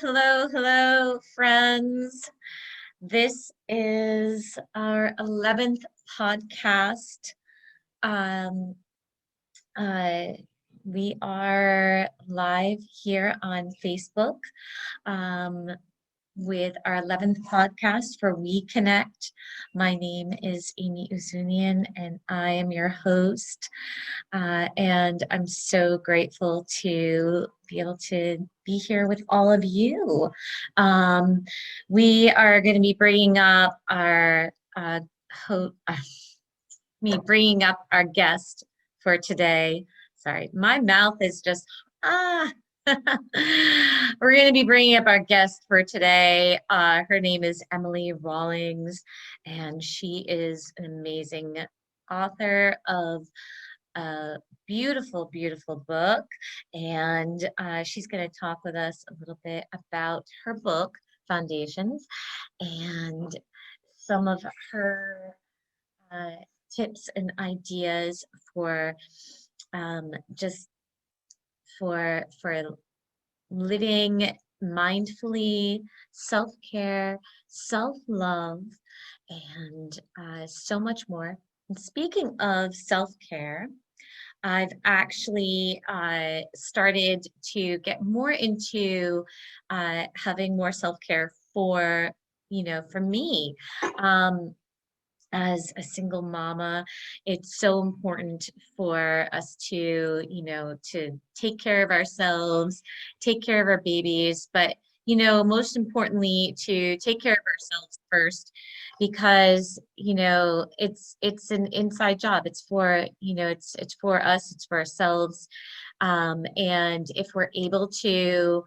Hello, friends. This is our 11th podcast. Um, uh, we are live here on Facebook with our 11th podcast for WeConnect. My name is Amy Uzunian, and I am your host. And I'm so grateful to be able to be here with all of you. We are going to be bringing up our bringing up our guest for today. Sorry, my mouth is just We're going to be bringing up our guest for today. Her name is Emilie Rawlings, and she is an amazing author of a beautiful book, and she's going to talk with us a little bit about her book, Foundations, and some of her tips and ideas for just for living mindfully, self-care, self-love, and so much more. And speaking of self-care, I've actually started to get more into having more self-care for me. As a single mama, it's so important for us to, to take care of ourselves, take care of our babies, but, most importantly, to take care of ourselves first, because, it's an inside job. It's for, it's for us, it's for ourselves. And if we're able to,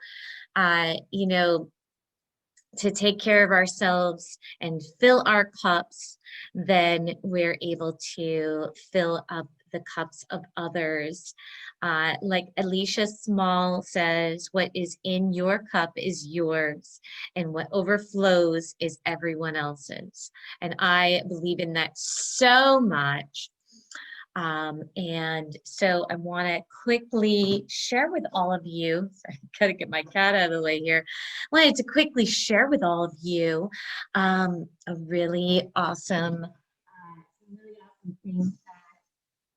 to take care of ourselves and fill our cups, then we're able to fill up the cups of others. Like Alicia Small says, what is in your cup is yours, and what overflows is everyone else's. And I believe in that so much. And so I want to quickly share with all of you, sorry, I gotta get my cat out of the way here. I wanted to quickly share with all of you a really awesome thing that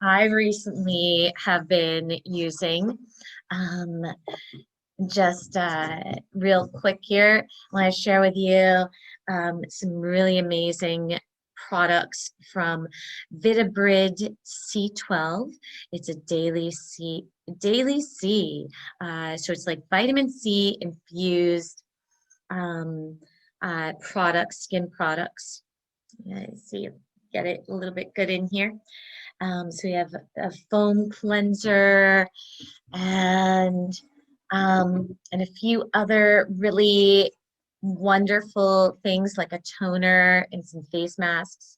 I recently have been using. Just real quick here, I want to share with you some really amazing products from VitaBrid C12. It's a daily C. So it's like vitamin C infused products, skin products. Let's see, get it a little bit good in here. So we have a foam cleanser and a few other really wonderful things like a toner and some face masks.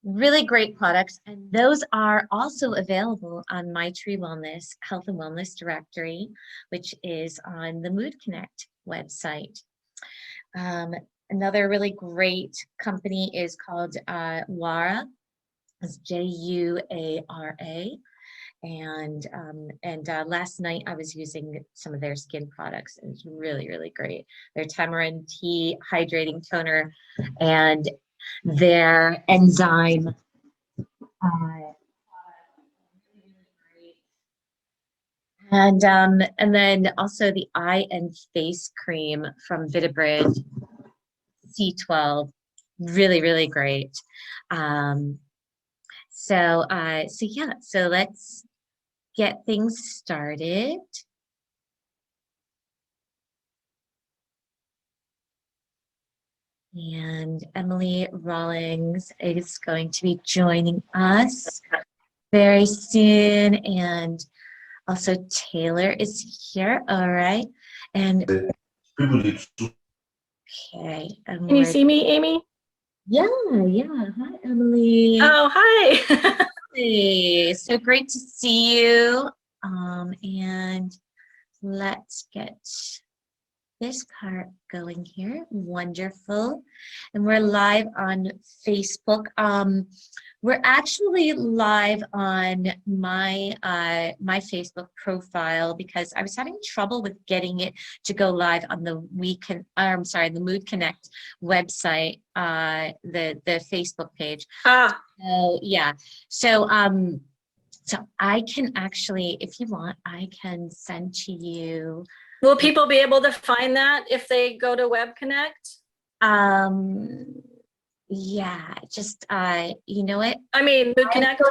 Really great products, and those are also available on My Tree Wellness Health and Wellness Directory, which is on the WeConnect website. Another really great company is called Juara. It's Juara. And last night I was using some of their skin products, and it's really great. Their tamarind tea hydrating toner and their enzyme and then also the eye and face cream from VitaBrid C12, really great. So yeah, so let's get things started. And Emilie Rawlings is going to be joining us very soon. And also Taylor is here. All right. And okay. Can you see me, Amy? Yeah. Hi, Emilie. Oh, hi. Hey, so great to see you. And let's get this part going here. Wonderful. And we're live on Facebook. We're actually live on my my Facebook profile because I was having trouble with getting it to go live on the the Mood Connect website, the Facebook page. Ah, So yeah. So so I can actually, if you want, I can send to you. will people be able to find that if they go to WeConnect? Yeah, just you know what? I mean, Mood Connect.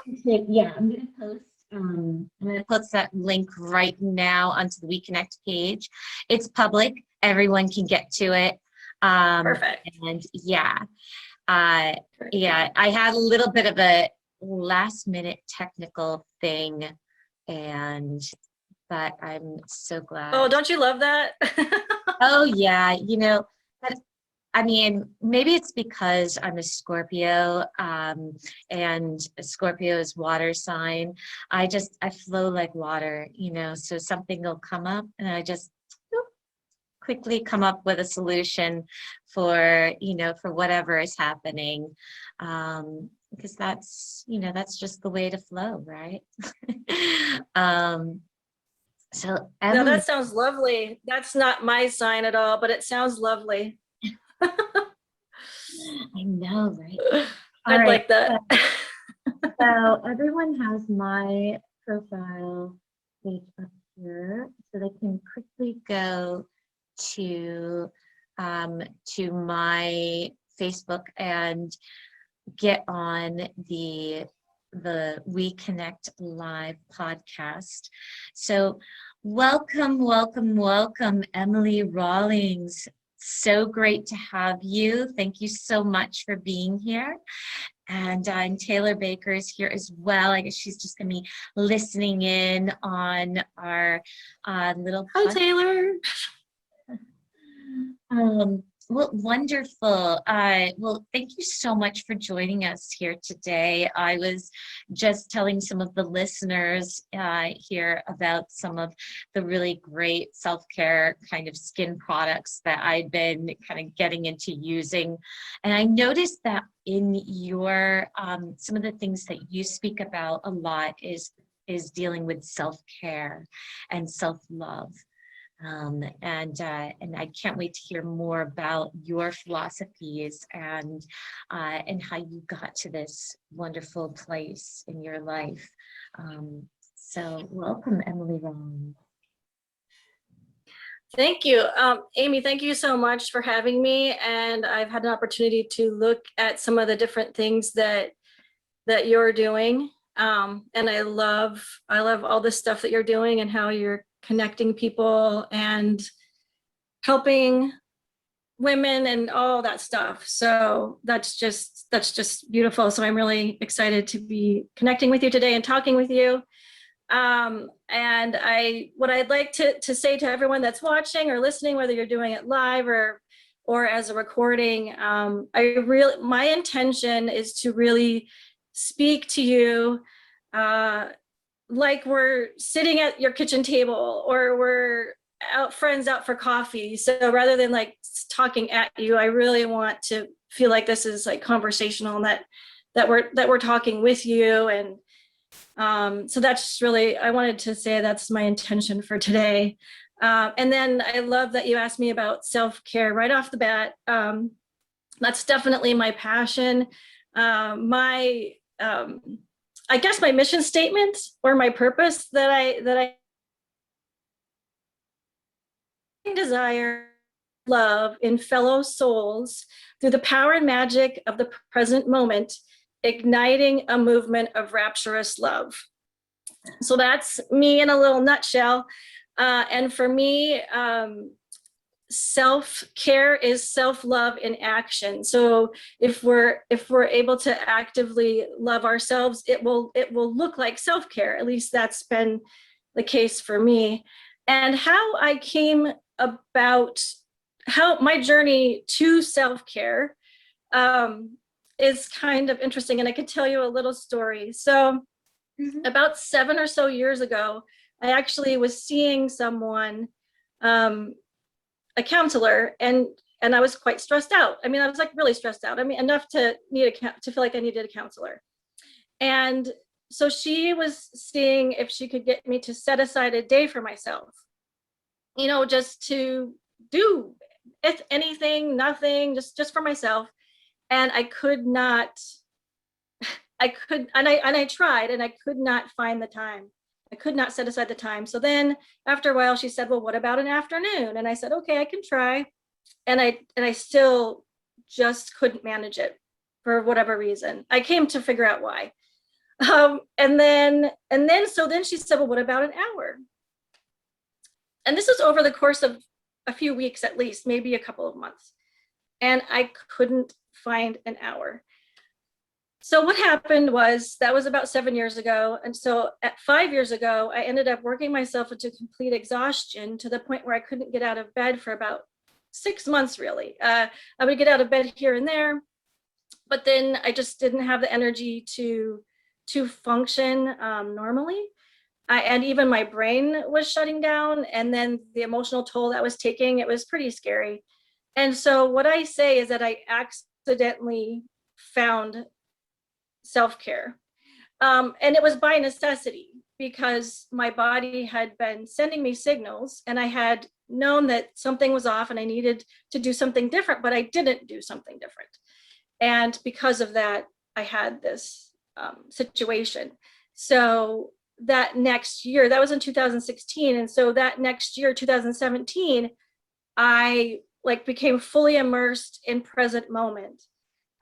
I'm gonna post that link right now onto the WeConnect page. It's public, everyone can get to it. Perfect. And yeah, I had a little bit of a last minute technical thing, but I'm so glad. Oh, don't you love that? Oh yeah, but I mean, maybe it's because I'm a Scorpio, and a Scorpio is water sign. I flow like water, so something will come up and I just quickly come up with a solution for whatever is happening. Because that's just the way to flow, right? So No, Emily, that sounds lovely. That's not my sign at all, but it sounds lovely. I know, right? All I'd right. like that. So everyone has my profile page up here, so they can quickly go to my Facebook and get on the WeConnect live podcast. So welcome, Emilie Rawlings. So great to have you. Thank you so much for being here. And Taylor Baker is here as well. I guess she's just going to be listening in on our little Hi, podcast. Taylor. Well, wonderful. Well, thank you so much for joining us here today. I was just telling some of the listeners here about some of the really great self-care kind of skin products that I've been kind of getting into using. And I noticed that in your, some of the things that you speak about a lot is dealing with self-care and self-love. And I can't wait to hear more about your philosophies and how you got to this wonderful place in your life. So welcome, Emilie Rawlings. Thank you. Amy, thank you so much for having me. And I've had an opportunity to look at some of the different things that you're doing. And I love all the stuff that you're doing and how you're connecting people and helping women and all that stuff. So that's just beautiful. So I'm really excited to be connecting with you today and talking with you. And what I'd like to say to everyone that's watching or listening, whether you're doing it live or as a recording, my intention is to really speak to you like we're sitting at your kitchen table or we're friends out for coffee. So rather than like talking at you, I really want to feel like this is like conversational and that we're talking with you. And so that's really, I wanted to say that's my intention for today. And then I love that you asked me about self-care right off the bat. That's definitely my passion. I guess my mission statement or my purpose that I desire love in fellow souls through the power and magic of the present moment, igniting a movement of rapturous love. So that's me in a little nutshell. And for me, self-care is self-love in action. So if we're able to actively love ourselves, it will look like self-care. At least that's been the case for me. And how I came about, how my journey to self-care is kind of interesting, and I could tell you a little story. So about 7 or so years ago, I actually was seeing someone a counselor, and I was quite stressed out. I mean, I was like really stressed out. I mean, enough to feel like I needed a counselor. And so she was seeing if she could get me to set aside a day for myself, you know, just to do if anything, nothing, just for myself. And I could not, and I tried, and I could not find the time. I could not set aside the time. So then after a while she said, well, what about an afternoon? And I said, okay, I can try. And I still just couldn't manage it for whatever reason. I came to figure out why. So then she said, well, what about an hour? And this was over the course of a few weeks, at least, maybe a couple of months. And I couldn't find an hour. So what happened was, that was about 7 years ago. And so at 5 years ago, I ended up working myself into complete exhaustion, to the point where I couldn't get out of bed for about 6 months, really. I would get out of bed here and there, but then I just didn't have the energy to function normally. And even my brain was shutting down, and then the emotional toll that was taking, it was pretty scary. And so what I say is that I accidentally found self-care. And it was by necessity, because my body had been sending me signals, and I had known that something was off and I needed to do something different, but I didn't do something different. And because of that, I had this situation. So that next year, that was in 2016. And so that next year, 2017, I became fully immersed in present moment.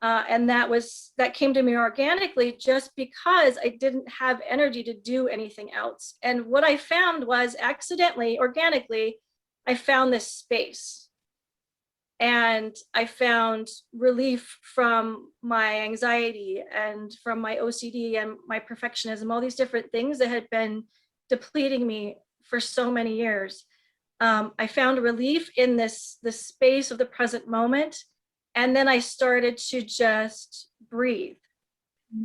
And that came to me organically, just because I didn't have energy to do anything else. And what I found was, accidentally, organically, I found this space. And I found relief from my anxiety and from my OCD and my perfectionism, all these different things that had been depleting me for so many years. I found relief in this space of the present moment. And then I started to just breathe.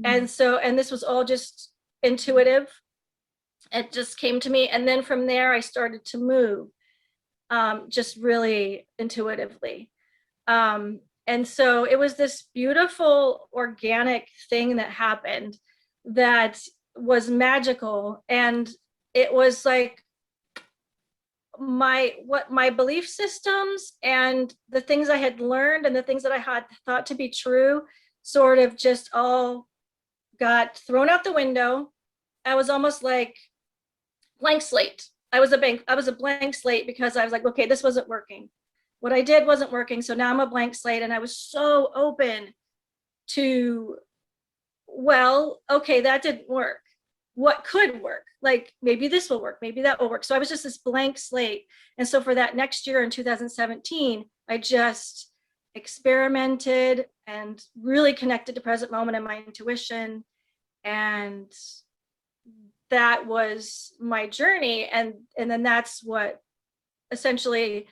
And this was all just intuitive. It just came to me. And then from there, I started to move, just really intuitively. And so it was this beautiful organic thing that happened, that was magical. And it was like my belief systems and the things I had learned and the things that I had thought to be true sort of just all got thrown out the window. I was almost like blank slate. I was a blank slate, because I was like, okay, this wasn't working. What I did wasn't working. So now I'm a blank slate. And I was so open to, well, okay, that didn't work. What could work? Like, maybe this will work, maybe that will work. So I was just this blank slate. And so for that next year in 2017, I just experimented and really connected to present moment and my intuition. And that was my journey. And then that's what, essentially,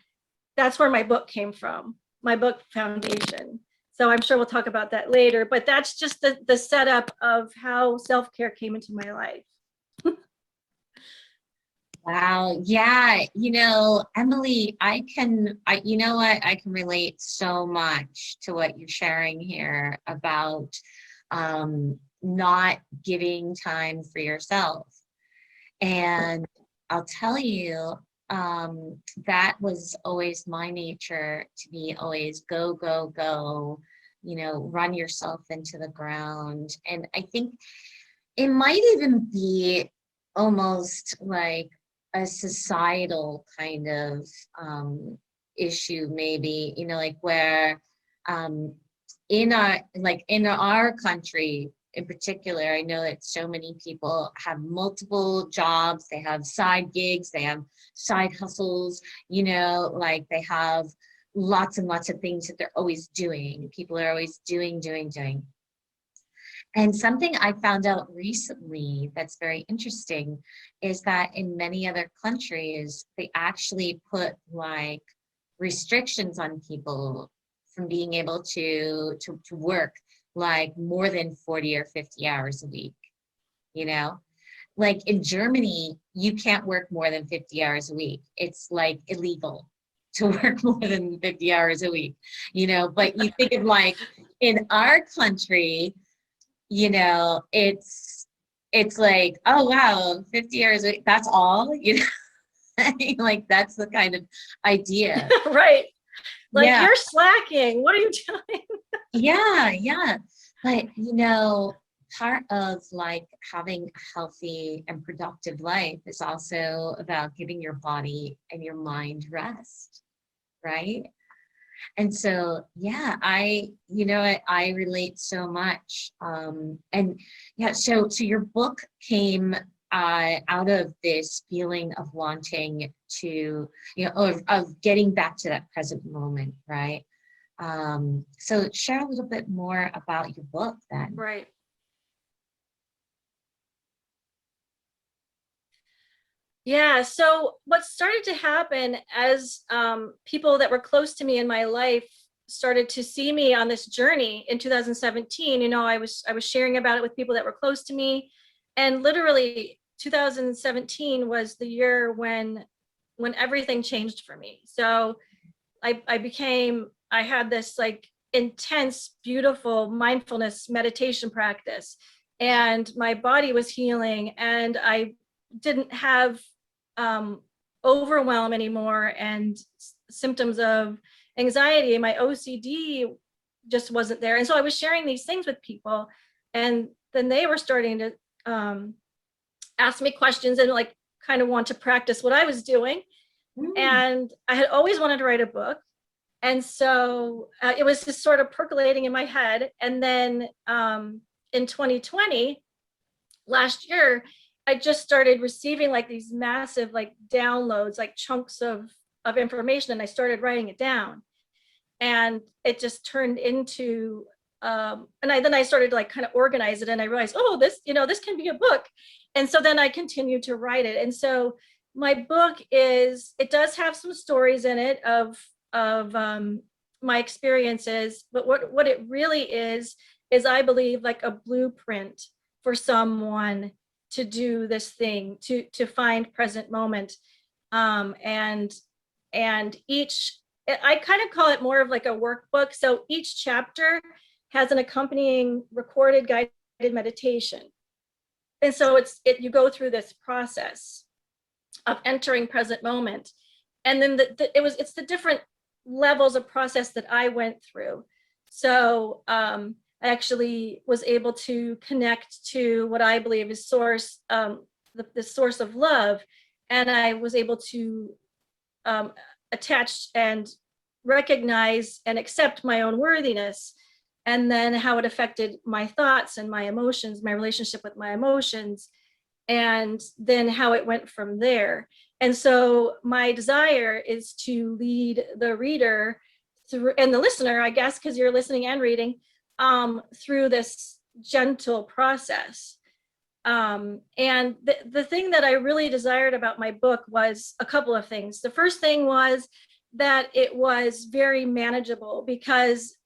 that's where my book came from, my book foundation. So I'm sure we'll talk about that later, but that's just the setup of how self-care came into my life. Wow. Yeah. Emilie, you know what? I can relate so much to what you're sharing here about not giving time for yourself. And I'll tell you, that was always my nature, to be always go, go, go, run yourself into the ground. And I think it might even be almost like a societal kind of issue, maybe, like where in our country in particular, I know that so many people have multiple jobs, they have side gigs, they have side hustles, like they have lots and lots of things that they're always doing. People are always doing. And something I found out recently that's very interesting is that in many other countries, they actually put like restrictions on people from being able to work like more than 40 or 50 hours a week, Like in Germany, you can't work more than 50 hours a week. It's like illegal. to work more than 50 hours a week, but you think of like in our country, it's like, oh wow, 50 hours a week, that's all, like that's the kind of idea. Right. Like, Yeah, you're slacking. What are you doing? yeah. But part of like having a healthy and productive life is also about giving your body and your mind rest, right? And so, yeah, I relate so much. And yeah, so your book came out of this feeling of wanting to, of getting back to that present moment, right? So share a little bit more about your book then. Right. Yeah. So what started to happen as people that were close to me in my life started to see me on this journey in 2017, I was sharing about it with people that were close to me, and literally 2017 was the year when everything changed for me. So I had this like intense, beautiful mindfulness meditation practice, and my body was healing, and I didn't have um, overwhelm anymore and symptoms of anxiety. My OCD just wasn't there. And so I was sharing these things with people, and then they were starting to ask me questions and like kind of want to practice what I was doing. And I had always wanted to write a book. And so it was just sort of percolating in my head. And then in 2020, last year, I just started receiving like these massive like downloads, like chunks of information, and I started writing it down. And it just turned into then I started to like kind of organize it, and I realized, oh, this can be a book. And so then I continued to write it. And so my book it does have some stories in it of my experiences, but what it really is I believe like a blueprint for someone to do this thing, to find present moment. And each, I kind of call it more of like a workbook. So each chapter has an accompanying recorded guided meditation. And so you go through this process of entering present moment. And then it's the different levels of process that I went through. So I actually was able to connect to what I believe is source, the source of love. And I was able to attach and recognize and accept my own worthiness, and then how it affected my thoughts and my emotions, my relationship with my emotions, and then how it went from there. And so my desire is to lead the reader through, and the listener, I guess, because you're listening and reading, through this gentle process. And the thing that I really desired about my book was a couple of things. The first thing was that it was very manageable, because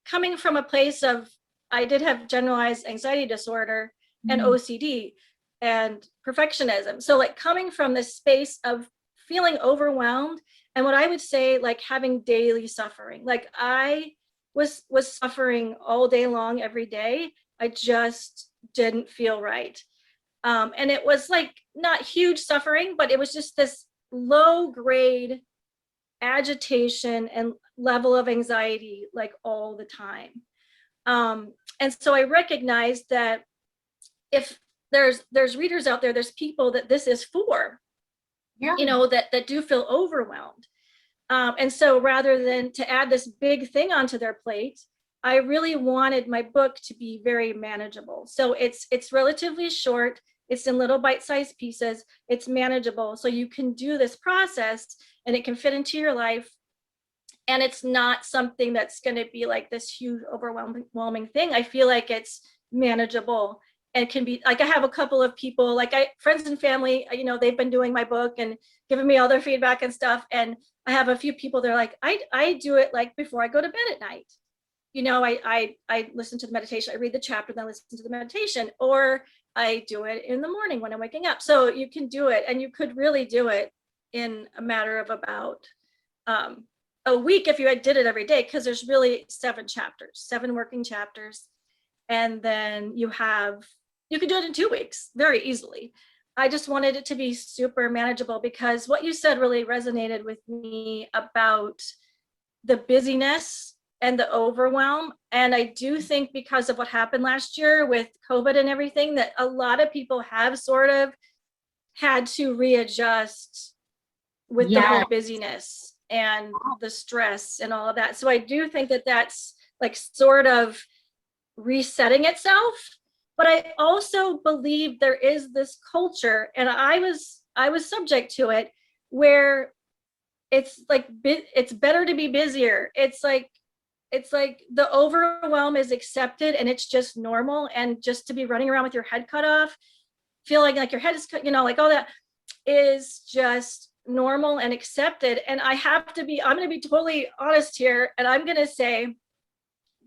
coming from a place of, I did have generalized anxiety disorder and OCD and perfectionism. So like coming from this space of feeling overwhelmed, and what I would say, like having daily suffering, like I was suffering all day long, every day. I just didn't feel right. And it was like not huge suffering, but it was just this low grade agitation and level of anxiety, like all the time. And so I recognized that if there's readers out there, there's people that this is for, Yeah. that do feel overwhelmed. And so rather than to add this big thing onto their plate, I really wanted my book to be very manageable. So it's relatively short. It's in little bite-sized pieces. It's manageable. So you can do this process and it can fit into your life. And it's not something that's going to be like this huge overwhelming thing. I feel like it's manageable and can be like, I have a couple of people, like friends and family, they've been doing my book and giving me all their feedback and stuff. And I have a few people, they're like, I do it like before I go to bed at night. I listen to the meditation, I read the chapter, then listen to the meditation, or I do it in the morning when I'm waking up. So you can do it, and you could really do it in a matter of about a week if you did it every day, because there's really 7 chapters, 7 working chapters. And then you could do it in 2 weeks very easily. I just wanted it to be super manageable, because what you said really resonated with me about the busyness and the overwhelm. And I do think because of what happened last year with COVID and everything, that a lot of people have sort of had to readjust with the Yeah. whole busyness and the stress and all of that. So I do think that that's like sort of resetting itself. But I also believe there is this culture, and I was subject to it, where it's like it's better to be busier. It's like the overwhelm is accepted and it's just normal, and just to be running around with your head cut off, feeling like your head is cut, like all that is just normal and accepted. And I'm going to be totally honest here, and I'm going to say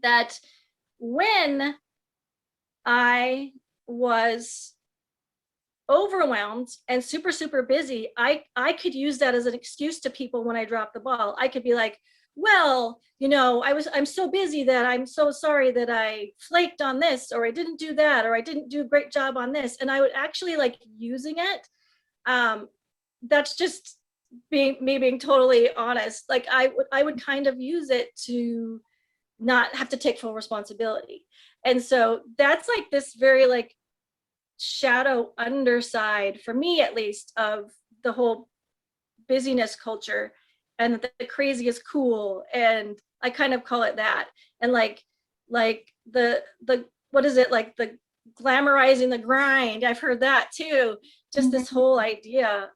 that when I was overwhelmed and super, super busy, I could use that as an excuse to people when I dropped the ball. I could be like, well, I'm so busy that I'm so sorry that I flaked on this, or I didn't do that, or I didn't do a great job on this. And I would actually like using it. That's just being totally honest. Like I would kind of use it to not have to take full responsibility. And so that's like this very like shadow underside, for me at least, of the whole busyness culture, and that the crazy is cool, and I kind of call it that. And like the what is it, like the glamorizing the grind, I've heard that too, just this whole idea.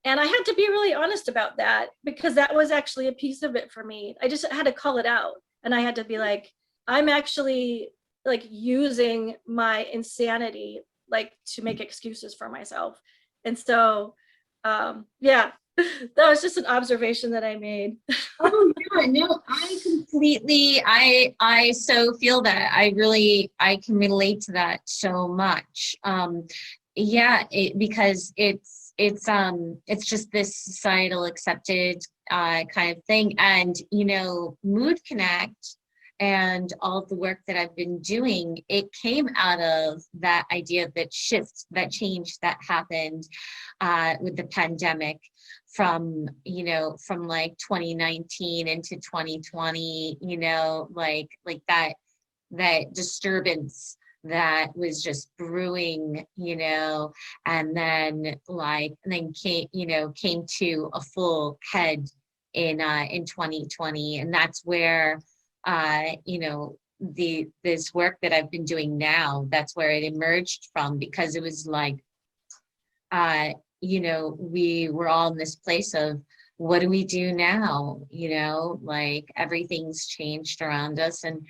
And I had to be really honest about that, because that was actually a piece of it for me. I just had to call it out, and I had to be like, I'm actually like using my insanity like to make excuses for myself. And so yeah, that was just an observation that I made. Oh yeah, no, I so feel that. I can relate to that so much. Yeah, because it's just this societal accepted kind of thing. And WeConnect and all of the work that I've been doing, it came out of that idea, that shift, that change that happened with the pandemic from like 2019 into 2020, like that disturbance that was just brewing, and then came to a full head in 2020. And that's where this work that I've been doing now, that's where it emerged from, because it was like we were all in this place of, what do we do now? Like everything's changed around us. And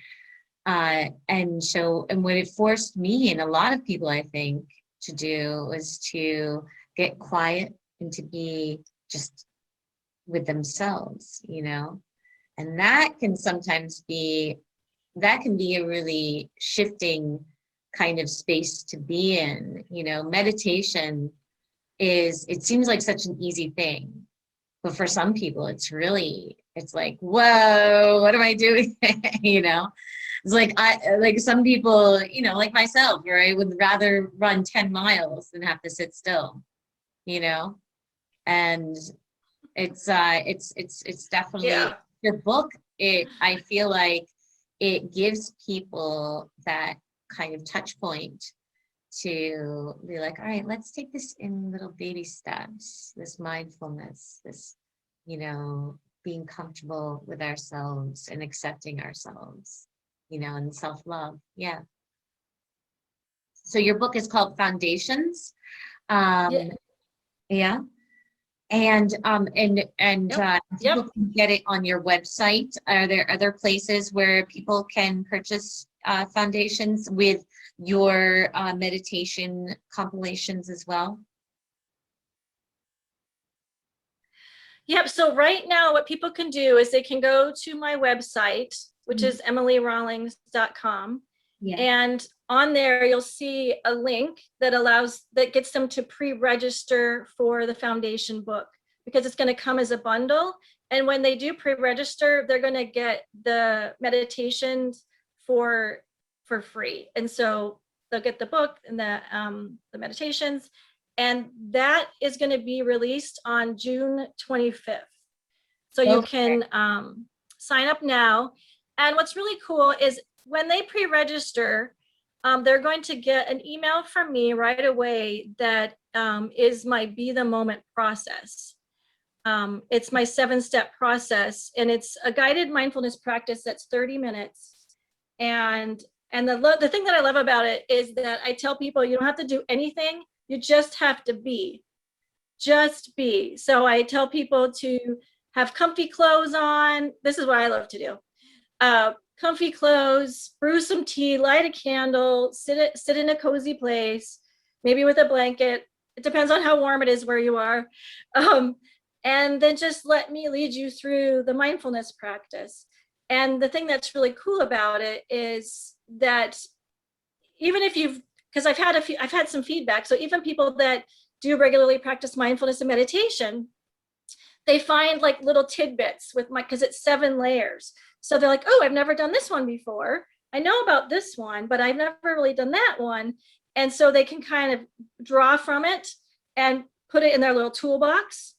what it forced me, and a lot of people I think, to do, was to get quiet and to be just with themselves, and that can sometimes be a really shifting kind of space to be in. Meditation it seems like such an easy thing, but for some people it's like, whoa, what am I doing? It's like some people, like myself, where I would rather run 10 miles than have to sit still, and it's definitely, Yeah. your book, I feel like it gives people that kind of touch point to be like, all right, let's take this in little baby steps, this mindfulness, this, being comfortable with ourselves and accepting ourselves, and self-love. Yeah. So your book is called Foundations. Yeah. Yeah. And Yep. people Yep. can get it on your website. Are there other places where people can purchase foundations with your meditation compilations as well? Yep. So right now, what people can do is they can go to my website, which is emilierawlings.com. Yeah. And on there, you'll see a link that gets them to pre-register for the foundation book, because it's going to come as a bundle. And when they do pre-register, they're going to get the meditations for free. And so they'll get the book and the meditations, and that is going to be released on June 25th. So you can sign up now. And what's really cool is when they pre-register, they're going to get an email from me right away that is my Be the Moment process. It's my 7-step process, and it's a guided mindfulness practice that's 30 minutes. And the thing that I love about it is that I tell people you don't have to do anything, you just have to be. Just be. So I tell people to have comfy clothes on. This is what I love to do. Comfy clothes, brew some tea, light a candle, sit in a cozy place, maybe with a blanket. It depends on how warm it is where you are. And then just let me lead you through the mindfulness practice. And the thing that's really cool about it is that even if because I've had some feedback. So even people that do regularly practice mindfulness and meditation, they find like little tidbits because it's 7 layers. So they're like, oh, I've never done this one before. I know about this one, but I've never really done that one. And so they can kind of draw from it and put it in their little toolbox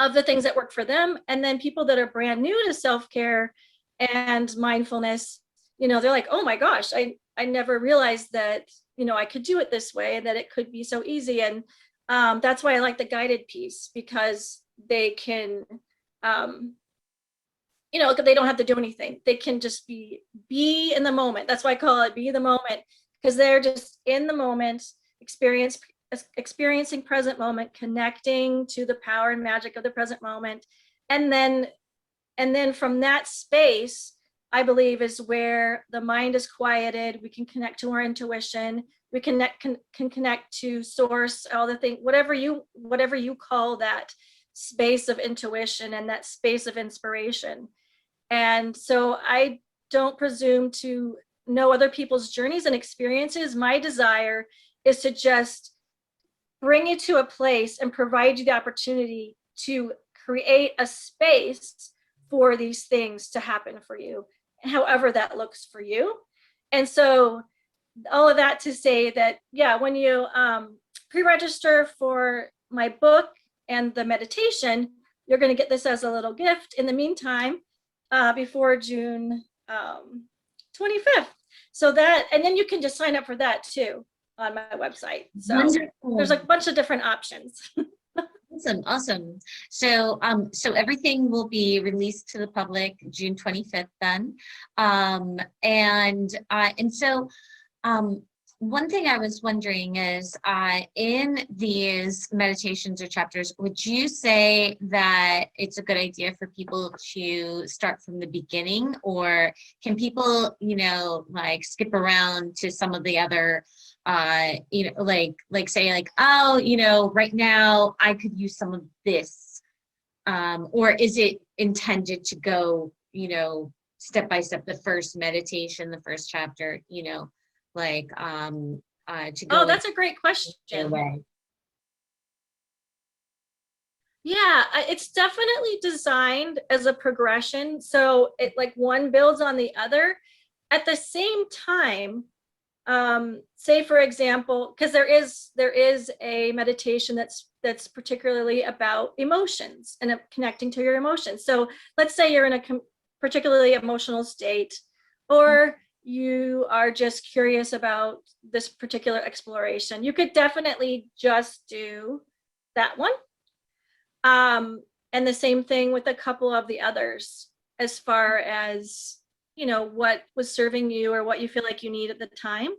of the things that work for them. And then people that are brand new to self-care and mindfulness, they're like, oh my gosh, I never realized that, I could do it this way, that it could be so easy. And that's why I like the guided piece, because they can, they don't have to do anything. They can just be in the moment. That's why I call it Be the Moment, because they're just in the moment, experiencing present moment, connecting to the power and magic of the present moment. And then from that space, I believe, is where the mind is quieted. We can connect to our intuition. We can connect to source, all the things, whatever you call that space of intuition and that space of inspiration. And so I don't presume to know other people's journeys and experiences. My desire is to just bring you to a place and provide you the opportunity to create a space for these things to happen for you, however that looks for you. And so all of that to say that, yeah, when you pre-register for my book and the meditation, you're going to get this as a little gift in the meantime, before June 25th. So that, and then you can just sign up for that too on my website. So wonderful. There's a bunch of different options. Awesome. So everything will be released to the public June 25th then. And so one thing I was wondering is, in these meditations or chapters, would you say that it's a good idea for people to start from the beginning, or can people, like skip around to some of the other, like say like, oh, right now I could use some of this, or is it intended to go, step by step, the first meditation, the first chapter, to go? Oh, that's a great question. Yeah, it's definitely designed as a progression. So it like one builds on the other. At the same time, say for example, because there is a meditation that's particularly about emotions and connecting to your emotions. So let's say you're in a particularly emotional state, or you are just curious about this particular exploration. You could definitely just do that one. And the same thing with a couple of the others, as far as, what was serving you or what you feel like you need at the time.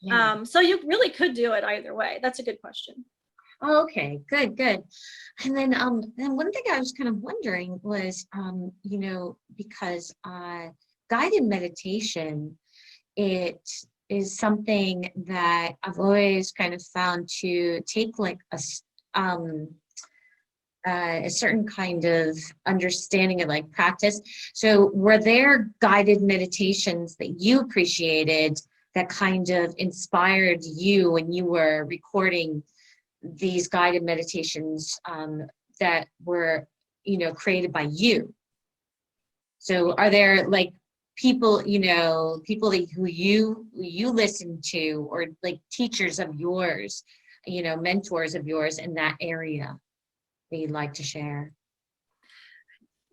Yeah. So you really could do it either way. That's a good question. Okay, good. And then one thing I was kind of wondering was, because guided meditation, it is something that I've always kind of found to take like a certain kind of understanding of like practice. So were there guided meditations that you appreciated that kind of inspired you when you were recording these guided meditations, that were, you know, created by you. So are there like people, you know, people that who you listen to, or like teachers of yours, you know, mentors of yours in that area that you'd like to share?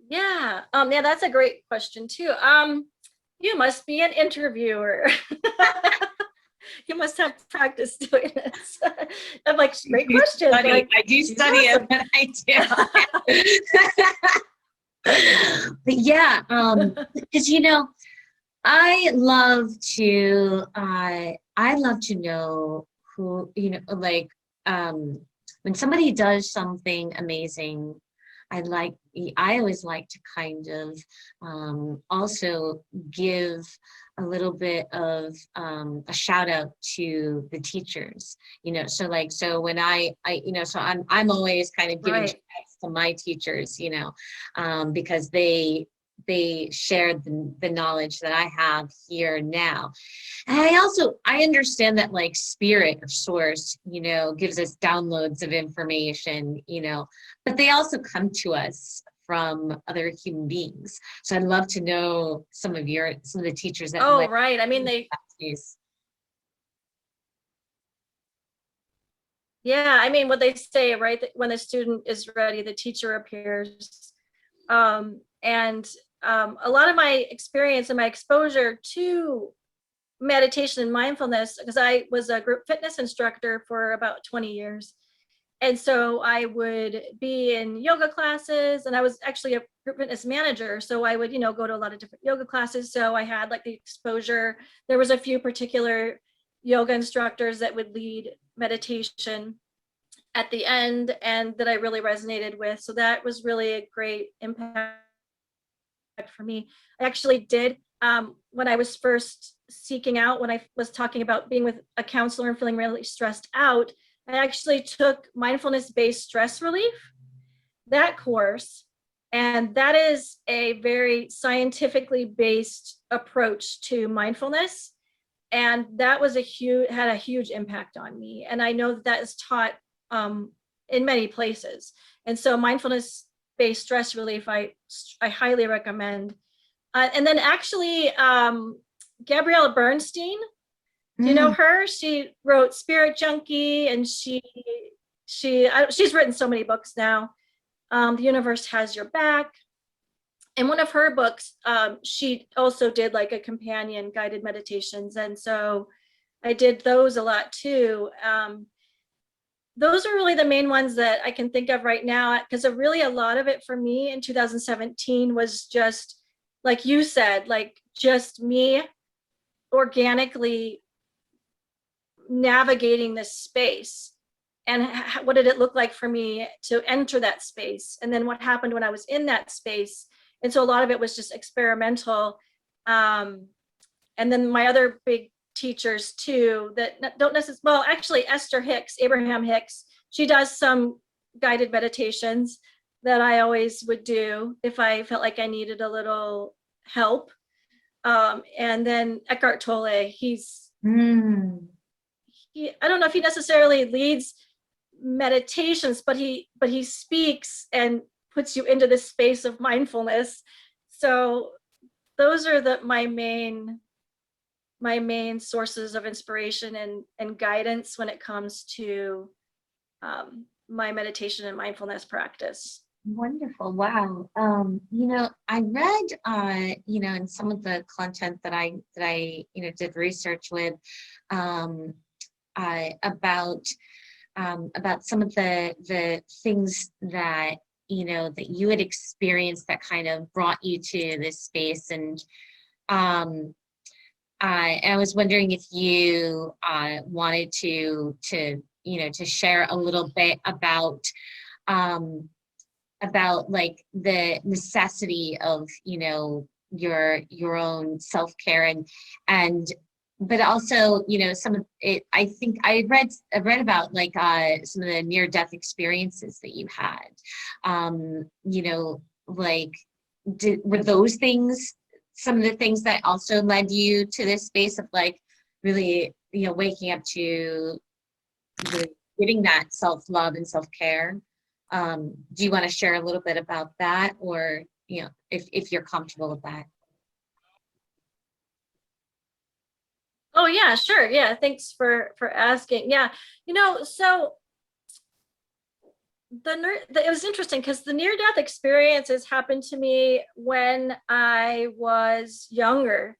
Yeah. Yeah, that's a great question too. You must be an interviewer. You must have practice doing this. I'm like, great question. Like, I do she's study awesome. it, but I do. But yeah, because you know, I love to know who, you know, like when somebody does something amazing, I like I always like to kind of also give a little bit of a shout out to the teachers, you know. So like, so when I you know, so I'm always kind of giving Right. shout outs to my teachers, you know, because they shared the knowledge that I have here now. And I understand that like spirit or source, you know, gives us downloads of information, you know, but they also come to us from other human beings. So I'd love to know some of the teachers that Oh, led right. I mean, you to that space. yeah, I mean, what they say, right? That when the student is ready, the teacher appears. And a lot of my experience and my exposure to meditation and mindfulness, because I was a group fitness instructor for about 20 years. And so I would be in yoga classes, and I was actually a group fitness manager. So I would, you know, go to a lot of different yoga classes. So I had like the exposure. There was a few particular yoga instructors that would lead meditation at the end and that I really resonated with. So that was really a great impact for me. I actually did, when I was first seeking out, when I was talking about being with a counselor and feeling really stressed out, I actually took mindfulness-based stress relief, that course. And that is a very scientifically based approach to mindfulness. And that was had a huge impact on me. And I know that is taught in many places. And so mindfulness-based stress relief, I highly recommend. And then actually, Gabriella Bernstein, do you know her? She wrote Spirit Junkie, and she's written so many books now. The Universe Has Your Back. In one of her books, she also did like a companion guided meditations. And so I did those a lot too. Those are really the main ones that I can think of right now, because really a lot of it for me in 2017 was just, like you said, like just me organically navigating this space. And what did it look like for me to enter that space? And then what happened when I was in that space? And so a lot of it was just experimental. And then my other big teachers too, that don't necessarily, well, actually Esther Hicks, Abraham Hicks, she does some guided meditations that I always would do if I felt like I needed a little help. And then Eckhart Tolle, I don't know if he necessarily leads meditations, but he speaks and puts you into this space of mindfulness. So those are my main sources of inspiration and guidance when it comes to my meditation and mindfulness practice. Wonderful. Wow. You know, I read, you know, in some of the content that you know, did research with, about some of the things that, you know, that you had experienced that kind of brought you to this space. And I was wondering if you wanted to you know, to share a little bit about like the necessity of, you know, your own self-care, and but also, you know, some of it, I think I've read about like some of the near-death experiences that you had. You know, like were those things some of the things that also led you to this space of like really, you know, waking up to really getting that self-love and self-care? Do you want to share a little bit about that, or, if you're comfortable with that? Oh yeah, sure. Yeah, thanks for asking. Yeah, so it was interesting because the near-death experiences happened to me when I was younger.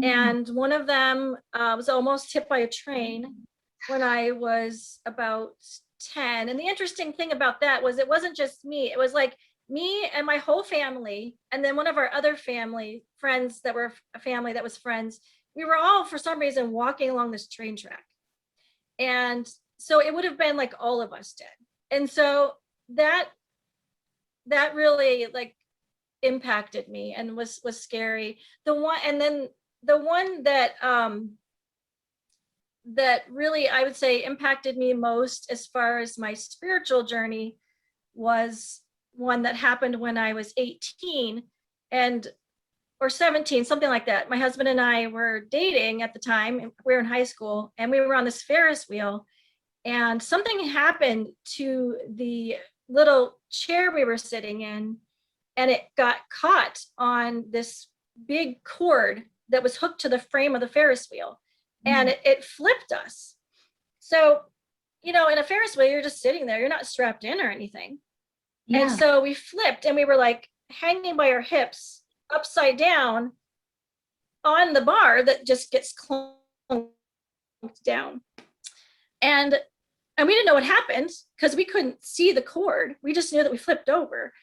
And one of them was almost hit by a train when I was about 10. And the interesting thing about that was it wasn't just me. It was like me and my whole family, and then one of our other family friends that were a family that was friends. We were all, for some reason, walking along this train track. And so it would have been like all of us dead. And so that really like impacted me and was scary. The one that really, I would say, impacted me most as far as my spiritual journey was one that happened when I was 18 and or 17, something like that. My husband and I were dating at the time. We were in high school and we were on this Ferris wheel, and something happened to the little chair we were sitting in, and it got caught on this big cord that was hooked to the frame of the Ferris wheel, and it flipped us. So, in a Ferris wheel, you're just sitting there, you're not strapped in or anything. Yeah. And so we flipped and we were like hanging by our hips upside down on the bar that just gets clunked down. And we didn't know what happened because we couldn't see the cord. We just knew that we flipped over.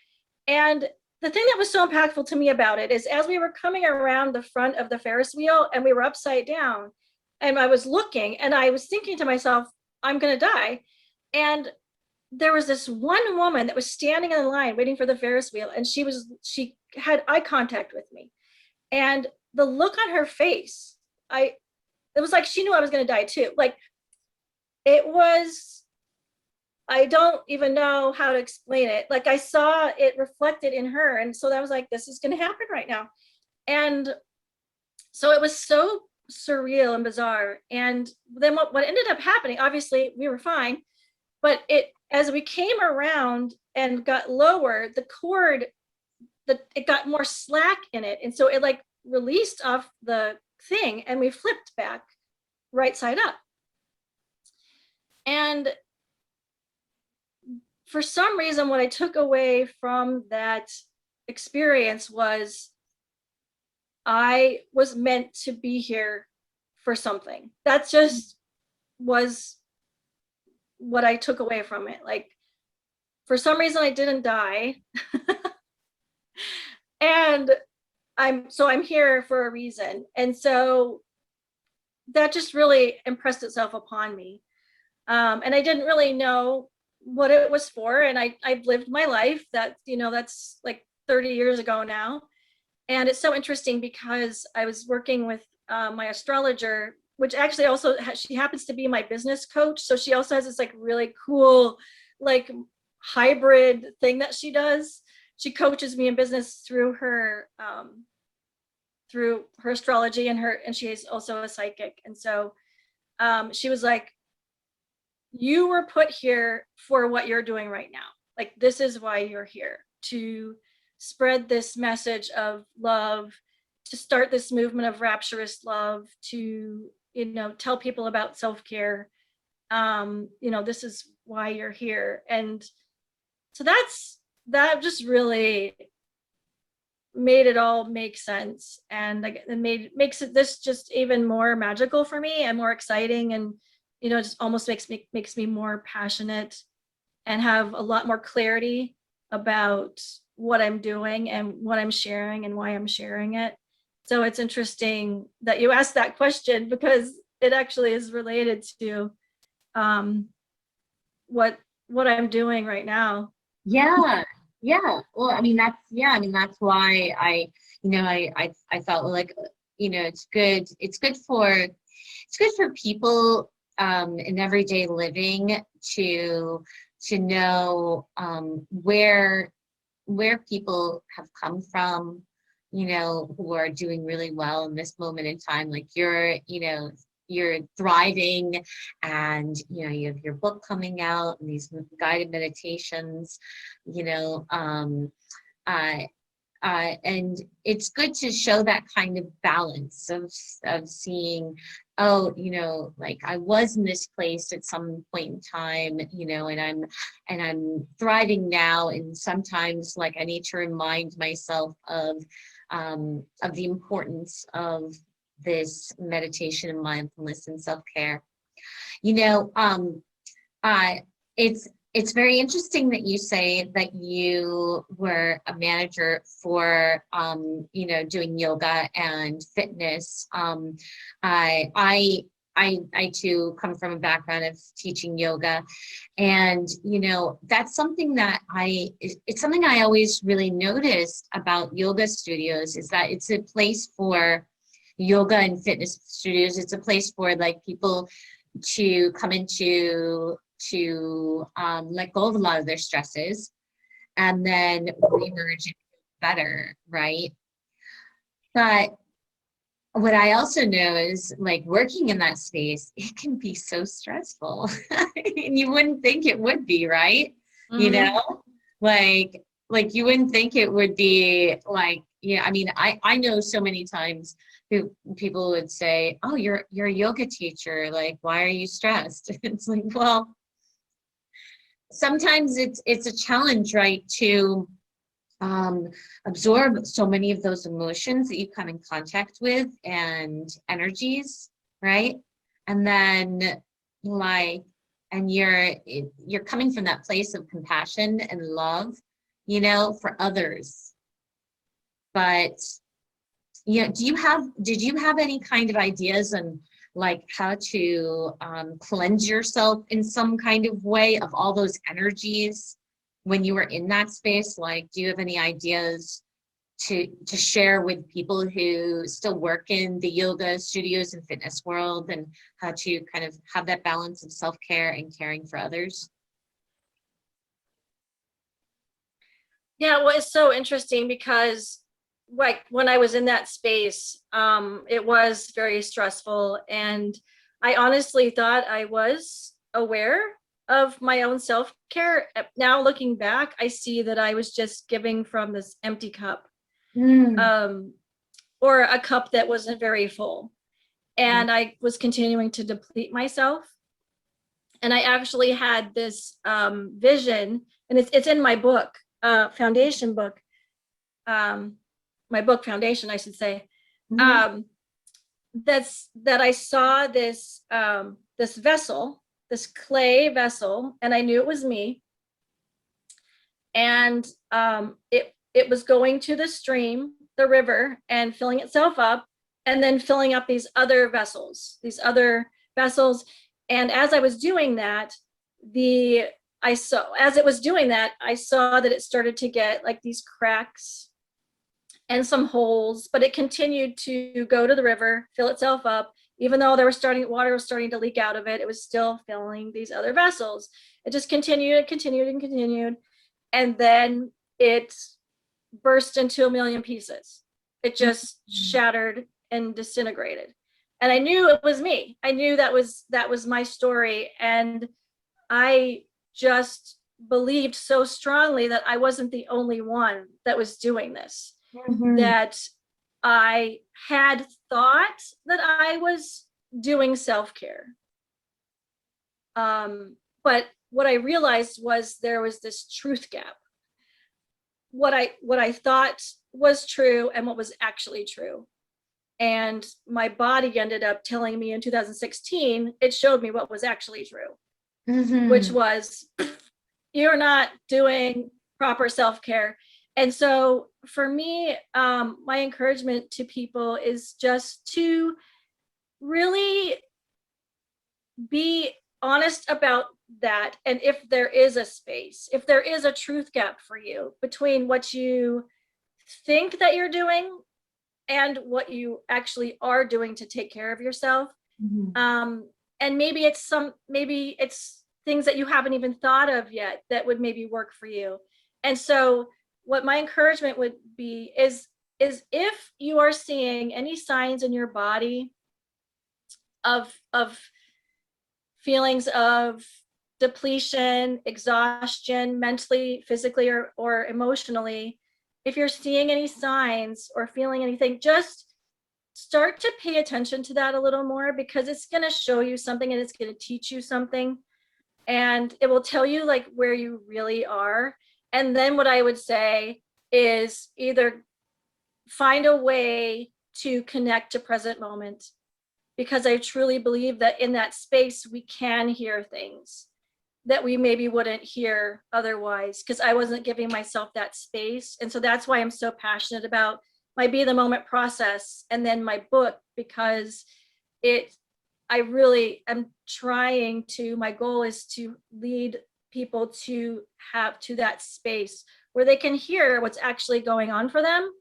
And the thing that was so impactful to me about it is as we were coming around the front of the Ferris wheel and we were upside down, and I was looking and I was thinking to myself, I'm going to die. And there was this one woman that was standing in the line waiting for the Ferris wheel, and she had eye contact with me. And the look on her face, it was like she knew I was going to die too. Like, it was, I don't even know how to explain it. Like, I saw it reflected in her. And so that was like, this is going to happen right now. And so it was so surreal and bizarre. And then what ended up happening, obviously we were fine, but as we came around and got lower, the cord, it got more slack in it. And so it like released off the thing and we flipped back right side up. And for some reason, what I took away from that experience was I was meant to be here for something. That just was what I took away from it. Like, for some reason, I didn't die. And I'm here for a reason. And so that just really impressed itself upon me. And I didn't really know what it was for. And I've lived my life that's like 30 years ago now. And it's so interesting because I was working with my astrologer, which actually also she happens to be my business coach. So she also has this like really cool, like hybrid thing that she does. She coaches me in business through her astrology and she is also a psychic. And so she was like, you were put here for what you're doing right now. Like, this is why you're here, to spread this message of love, to start this movement of rapturous love, to, tell people about self-care. This is why you're here. And so that just really made it all make sense. And it makes this just even more magical for me and more exciting. And just almost makes me more passionate and have a lot more clarity about what I'm doing and what I'm sharing and why I'm sharing it. So it's interesting that you asked that question because it actually is related to what I'm doing right now. Yeah. Yeah. Well, that's why I felt like, it's good for people in everyday living to know where people have come from, who are doing really well in this moment in time. Like, you're you're thriving, and you know, you have your book coming out and these guided meditations, you know, uh, and it's good to show that kind of balance of seeing, oh, you know, like I was in this place at some point in time, you know, and I'm thriving now. And sometimes like I need to remind myself of the importance of this meditation and mindfulness and self-care. You know, uh, it's very interesting that you say that you were a manager for, you know, doing yoga and fitness. I too come from a background of teaching yoga, and you know, that's something that it's something I always really noticed about yoga studios, is that it's a place for yoga and fitness studios. It's a place for like people to come into to let go of a lot of their stresses and then reemerge better, right? But what I also know is like working in that space, it can be so stressful. And you wouldn't think it would be, right? You know, like you wouldn't think it would be like, yeah, I mean, I know so many times who people would say, oh, you're a yoga teacher, like why are you stressed? It's like, well, sometimes it's a challenge, right, to absorb so many of those emotions that you come in contact with and energies, right? And then like, and you're coming from that place of compassion and love, you know, for others. But you know, did you have any kind of ideas on like how to cleanse yourself in some kind of way of all those energies when you were in that space? Like, do you have any ideas to share with people who still work in the yoga studios and fitness world, and how to kind of have that balance of self-care and caring for others? Yeah, well, it's so interesting because like when I was in that space, it was very stressful. And I honestly thought I was aware of my own self-care. Now looking back, I see that I was just giving from this empty cup, um, or a cup that wasn't very full. And I was continuing to deplete myself. And I actually had this vision, and it's in my book, foundation book, my book foundation, I should say, that I saw this this vessel, this clay vessel, and I knew it was me. And it was going to the stream, the river, and filling itself up, and then filling up these other vessels, And as I was doing that, as it was doing that, I saw that it started to get like these cracks and some holes, but it continued to go to the river, fill itself up. Even though water was starting to leak out of it, it was still filling these other vessels. It just continued and continued and continued. And then it burst into a million pieces. It just shattered and disintegrated. And I knew it was me. I knew that was my story. And I just believed so strongly that I wasn't the only one that was doing this. That I had thought that I was doing self-care. But what I realized was there was this truth gap. What I thought was true and what was actually true. And my body ended up telling me in 2016, it showed me what was actually true, which was, you're not doing proper self-care. And so for me, my encouragement to people is just to really be honest about that. And if there is a space, if there is a truth gap for you between what you think that you're doing and what you actually are doing to take care of yourself, and maybe it's things that you haven't even thought of yet that would maybe work for you. And so what my encouragement would be is if you are seeing any signs in your body of feelings of depletion, exhaustion, mentally, physically, or emotionally, if you're seeing any signs or feeling anything, just start to pay attention to that a little more, because it's going to show you something and it's going to teach you something, and it will tell you like where you really are. And then what I would say is either find a way to connect to present moment, because I truly believe that in that space we can hear things that we maybe wouldn't hear otherwise, because I wasn't giving myself that space. And so that's why I'm so passionate about my Be the Moment process and then my book, because I really am trying to, my goal is to lead people to have to that space where they can hear what's actually going on for them,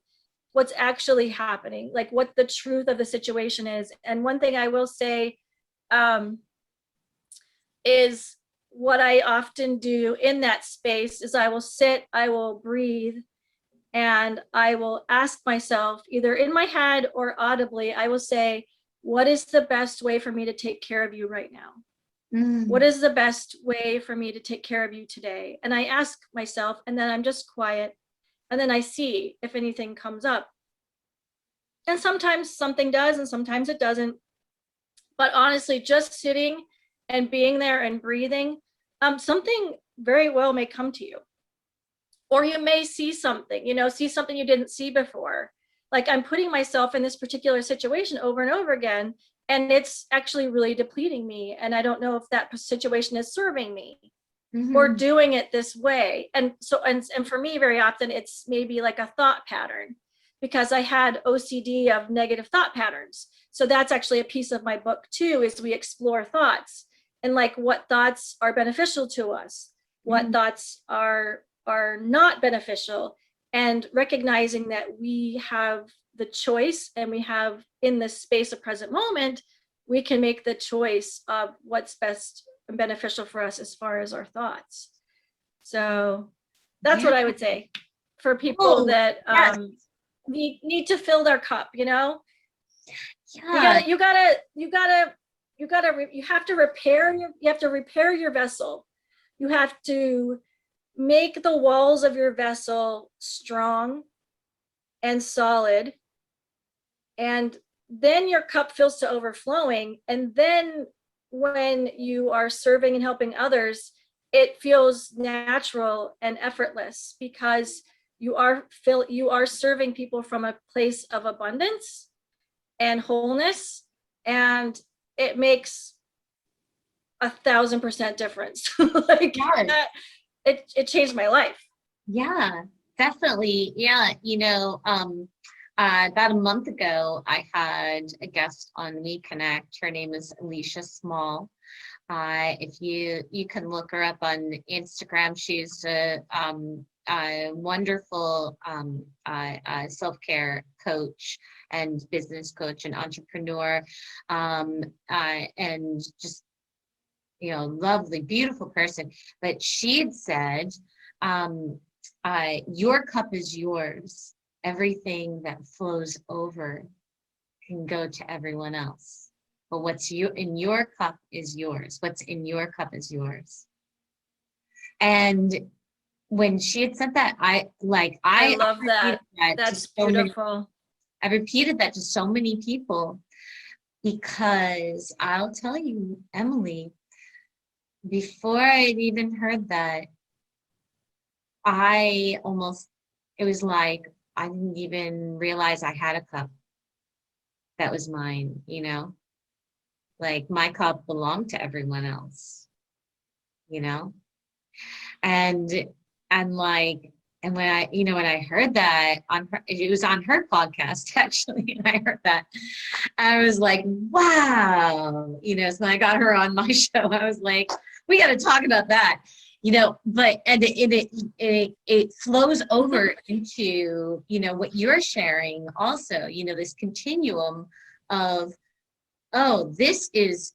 what's actually happening, like what the truth of the situation is. And one thing I will say is what I often do in that space is I will sit, I will breathe, and I will ask myself, either in my head or audibly, I will say, what is the best way for me to take care of you right now? What is the best way for me to take care of you today? And I ask myself, and then I'm just quiet, and then I see if anything comes up. And sometimes something does, and sometimes it doesn't. But honestly, just sitting and being there and breathing, something very well may come to you. Or you may see something, see something you didn't see before. Like I'm putting myself in this particular situation over and over again, and it's actually really depleting me. And I don't know if that situation is serving me or doing it this way. And so, and for me, very often it's maybe like a thought pattern, because I had OCD of negative thought patterns. So that's actually a piece of my book too, is we explore thoughts and like what thoughts are beneficial to us, what thoughts are not beneficial, and recognizing that we have the choice, and we have in this space of present moment, we can make the choice of what's best and beneficial for us as far as our thoughts. So that's what I would say for people that need to fill their cup, you have to repair your vessel. You have to make the walls of your vessel strong and solid, and then your cup fills to overflowing. And then when you are serving and helping others, it feels natural and effortless, because you are serving people from a place of abundance and wholeness, and it makes 1,000% difference. Like that, it changed my life. Yeah, definitely. Yeah. About a month ago, I had a guest on WeConnect. Her name is Alicia Small. If you can look her up on Instagram, she's a wonderful self-care coach and business coach and entrepreneur, and just lovely, beautiful person. But she had said, your cup is yours. Everything that flows over can go to everyone else. But what's in your cup is yours. What's in your cup is yours. And when she had said that, I love that. That's beautiful. I repeated that to so many people, because I'll tell you, Emilie, before I'd even heard that, it was like I didn't even realize I had a cup that was mine, like my cup belonged to everyone else, and when I heard that it was on her podcast actually, and I heard that, I was like, wow, so I got her on my show. I was like, we got to talk about that, but it flows over into, what you're sharing also, this continuum of, oh, this is,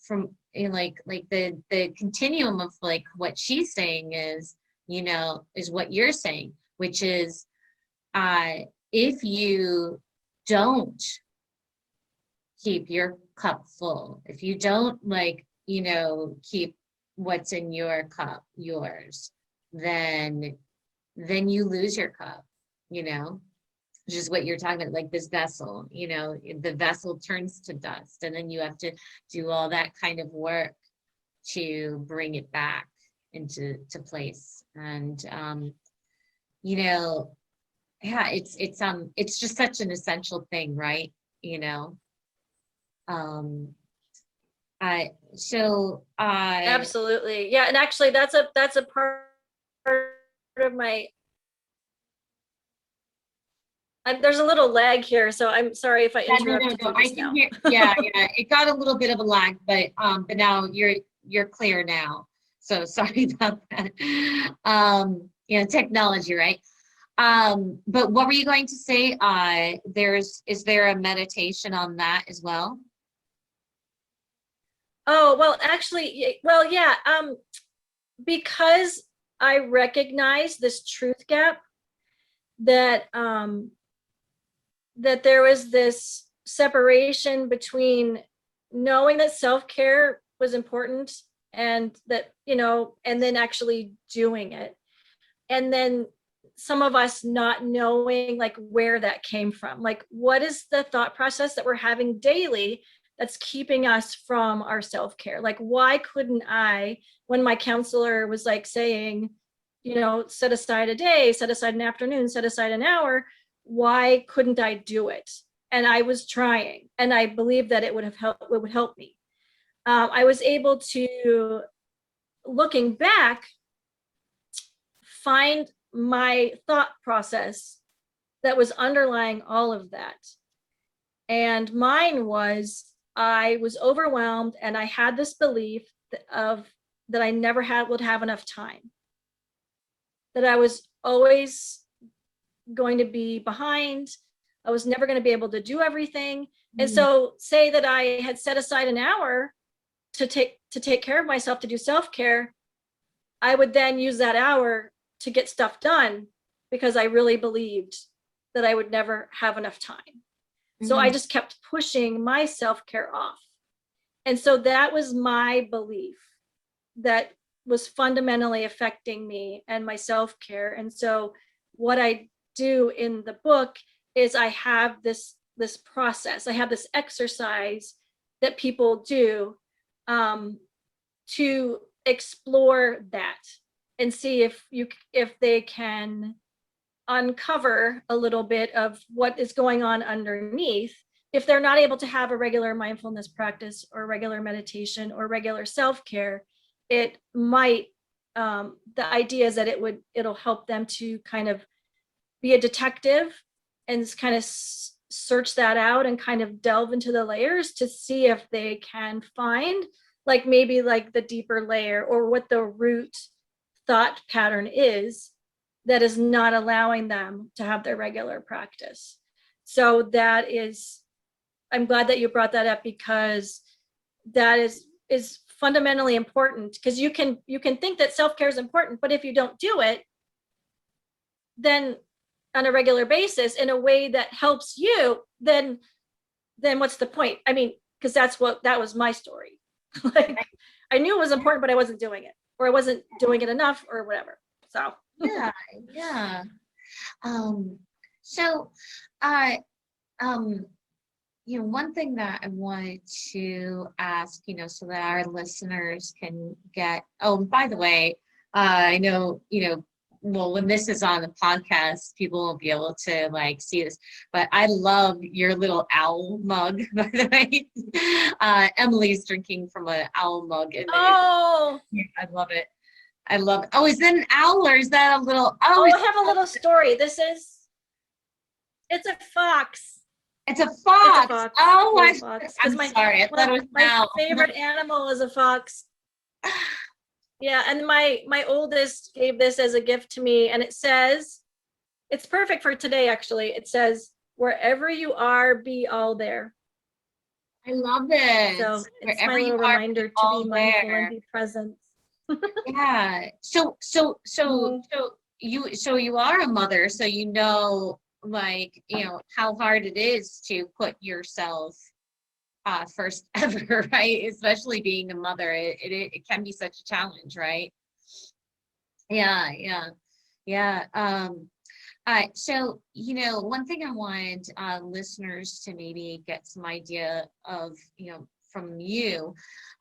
from like the continuum of like what she's saying is, is what you're saying, which is, if you don't keep your cup full. If you don't like, keep what's in your cup yours, then you lose your cup, which is what you're talking about, like this vessel, the vessel turns to dust, and then you have to do all that kind of work to bring it back into place. And yeah, it's just such an essential thing, right? Um, I so I Absolutely. Yeah. And actually that's a part of my, there's a little lag here, so I'm sorry if I Yeah, no, interrupted you I just can now. hear. Yeah, yeah. It got a little bit of a lag, but now you're clear now. So sorry about that. Technology, right? But what were you going to say? Is there a meditation on that as well? Oh, well, actually, well, yeah, because I recognize this truth gap that that there was this separation between knowing that self-care was important, and that, and then actually doing it. And then some of us not knowing like where that came from. Like, what is the thought process that we're having daily that's keeping us from our self-care? Like, why couldn't I, when my counselor was like saying, set aside a day, set aside an afternoon, set aside an hour, why couldn't I do it? And I was trying, and I believe that it would help me. I was able to, looking back, find my thought process that was underlying all of that. And mine was, I was overwhelmed, and I had this belief that I never would have enough time, that I was always going to be behind. I was never going to be able to do everything. And so, say that I had set aside an hour to take care of myself, to do self-care, I would then use that hour to get stuff done, because I really believed that I would never have enough time. So I just kept pushing my self-care off. And so that was my belief that was fundamentally affecting me and my self-care. And so what I do in the book is I have this process, I have this exercise that people do, to explore that and see if they can uncover a little bit of what is going on underneath. If they're not able to have a regular mindfulness practice or regular meditation or regular self-care, it might, the idea is that it'll help them to kind of be a detective and kind of search that out and kind of delve into the layers to see if they can find, like, maybe like the deeper layer, or what the root thought pattern is that is not allowing them to have their regular practice. So that is, I'm glad that you brought that up, because that is fundamentally important. Because you can think that self-care is important, but if you don't do it then on a regular basis in a way that helps you, then what's the point? I mean, because that was my story. Like, I knew it was important, but I wasn't doing it, or I wasn't doing it enough, or whatever. So Yeah, yeah. So, uh, um, one thing that I wanted to ask, so that our listeners can get, oh, by the way, I know, well, when this is on the podcast, people won't be able to like see this, but I love your little owl mug, by the way. Emilie's drinking from an owl mug. And oh I love it. I love it. Oh, is that an owl, or is that a little, I have a little story. It's a fox. It's a It's a fox. fox. Oh, It's a fox. I'm My sorry. I thought it was an my owl. favorite animal is a fox. Yeah, and my oldest gave this as a gift to me, and it says, it's perfect for today actually. It says, "Wherever you are, be all there." I love it. So it's my Wherever you little are, reminder to be all mindful and there. be present. Yeah. Mhm. So you are a mother, so like, how hard it is to put yourself first ever, right? Especially being a mother, it can be such a challenge, right? Yeah, yeah, yeah. So, one thing I want listeners to maybe get some idea of, from you,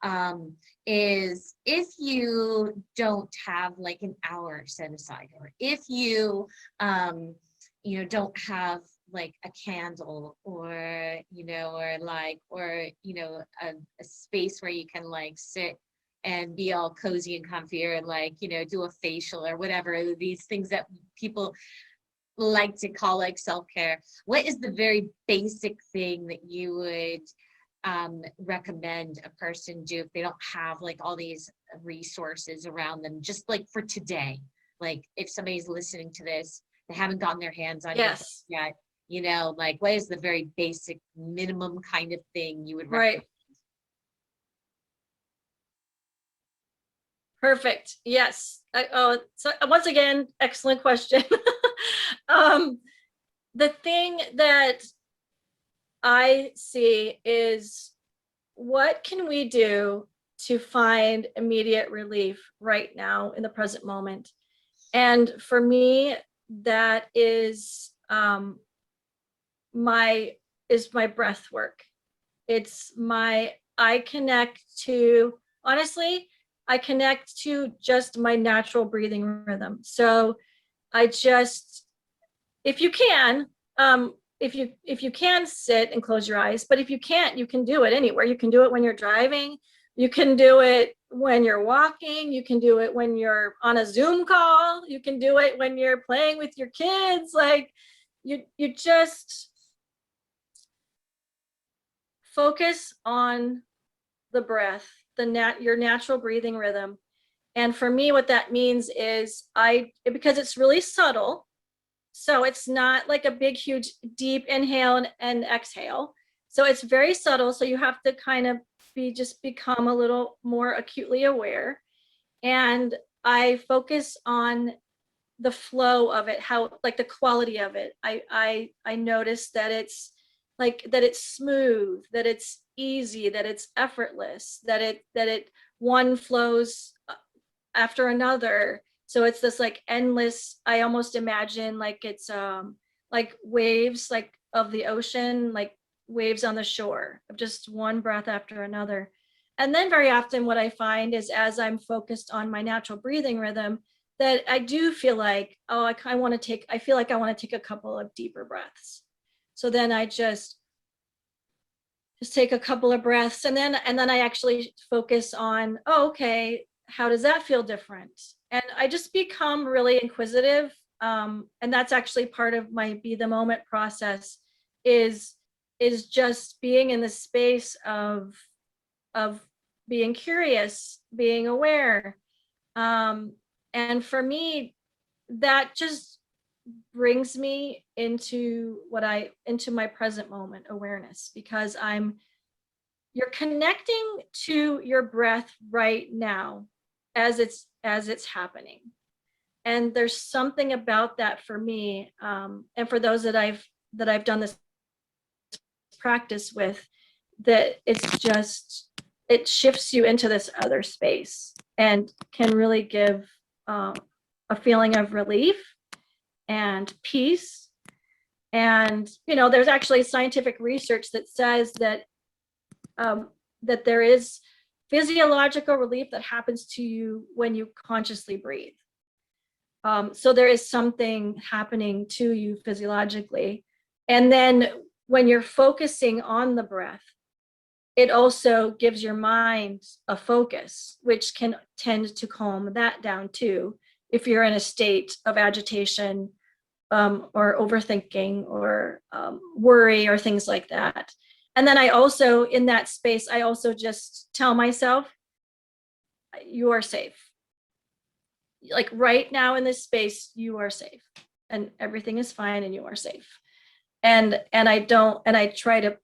um, is if you don't have like an hour set aside, or if you, don't have like a candle, or, a space where you can like sit and be all cozy and comfy, or like, do a facial or whatever, these things that people like to call like self-care. What is the very basic thing that you would recommend a person do if they don't have like all these resources around them, just like for today? Like if somebody's listening to this, they haven't gotten their hands on your book Yes. yet, like what is the very basic minimum kind of thing you would recommend? Right. Perfect. Yes. So once again, excellent question. um, the thing that I see is, what can we do to find immediate relief right now in the present moment? And for me, that is my breath work. I connect to, honestly, I connect to just my natural breathing rhythm. So I just, if you can, if you can sit and close your eyes, but if you can't, you can do it anywhere. You can do it when you're driving. You can do it when you're walking. You can do it when you're on a Zoom call. You can do it when you're playing with your kids. Like you just focus on the breath, your natural breathing rhythm. And for me, what that means is because it's really subtle, so it's not like a big, huge, deep inhale and exhale. So it's very subtle. So you have to kind of become a little more acutely aware. And I focus on the flow of it, how, like, the quality of it. I notice that it's smooth, that it's easy, that it's effortless, that it one flows after another. So it's this like endless, I almost imagine like it's like waves, like of the ocean, like waves on the shore of just one breath after another. And then very often what I find is, as I'm focused on my natural breathing rhythm, that I do feel like, oh, I feel like I want to take a couple of deeper breaths. So then I just take a couple of breaths, and then I actually focus on, oh, okay, how does that feel different? And I just become really inquisitive. And that's actually part of my be the moment process, is just being in the space of being curious, being aware. And for me, that just brings me into my present moment awareness, because you're connecting to your breath right now as it's happening. And there's something about that for me, and for those that I've done this practice with, that it shifts you into this other space and can really give a feeling of relief and peace. And there's actually scientific research that says that that there is physiological relief that happens to you when you consciously breathe. So there is something happening to you physiologically. And then when you're focusing on the breath, it also gives your mind a focus, which can tend to calm that down too, if you're in a state of agitation, or overthinking, or worry, or things like that. And then I also, in that space, I also just tell myself, you are safe. Like right now in this space, you are safe, and everything is fine, and you are safe. And I try to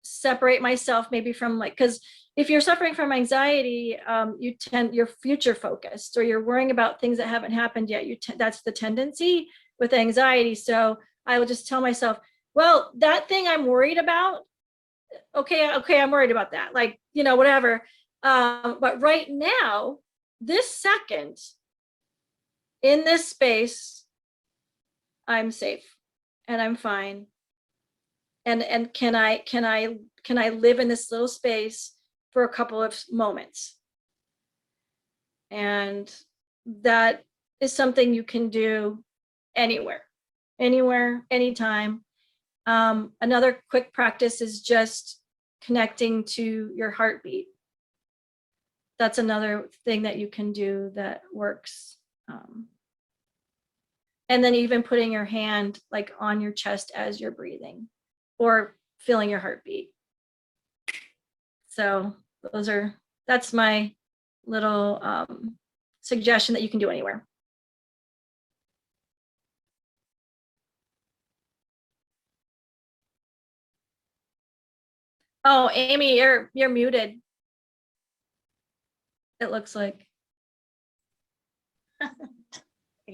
separate myself maybe from, like, because if you're suffering from anxiety, you're future focused, or you're worrying about things that haven't happened yet. That's the tendency with anxiety. So I will just tell myself, well, that thing I'm worried about, okay, I'm worried about that. Like, whatever. But right now, this second, in this space, I'm safe and I'm fine. And can I live in this little space for a couple of moments? And that is something you can do anywhere, anytime. Another quick practice is just connecting to your heartbeat. That's another thing that you can do that works. And then even putting your hand like on your chest as you're breathing or feeling your heartbeat. So that's my little suggestion that you can do anywhere. Oh, Amy, you're muted. It looks like.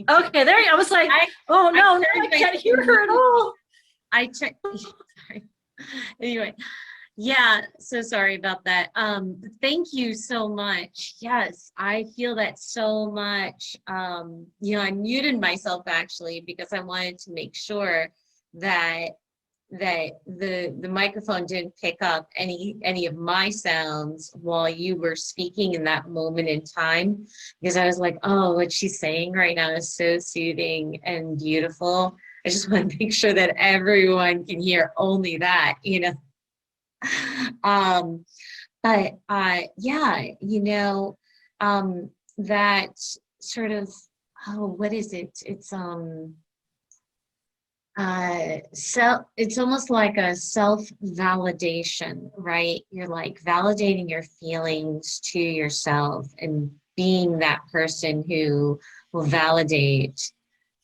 Okay, there you go. I was like, oh no, I can't hear her at all. I checked. Sorry. Anyway, yeah, so sorry about that. Thank you so much. Yes, I feel that so much. I muted myself actually because I wanted to make sure that the microphone didn't pick up any of my sounds while you were speaking in that moment in time, because I was like, oh, what she's saying right now is so soothing and beautiful. I just want to make sure that everyone can hear only that, but yeah, that sort of, oh, what is it? It's it's almost like a self-validation, right? You're like validating your feelings to yourself and being that person who will validate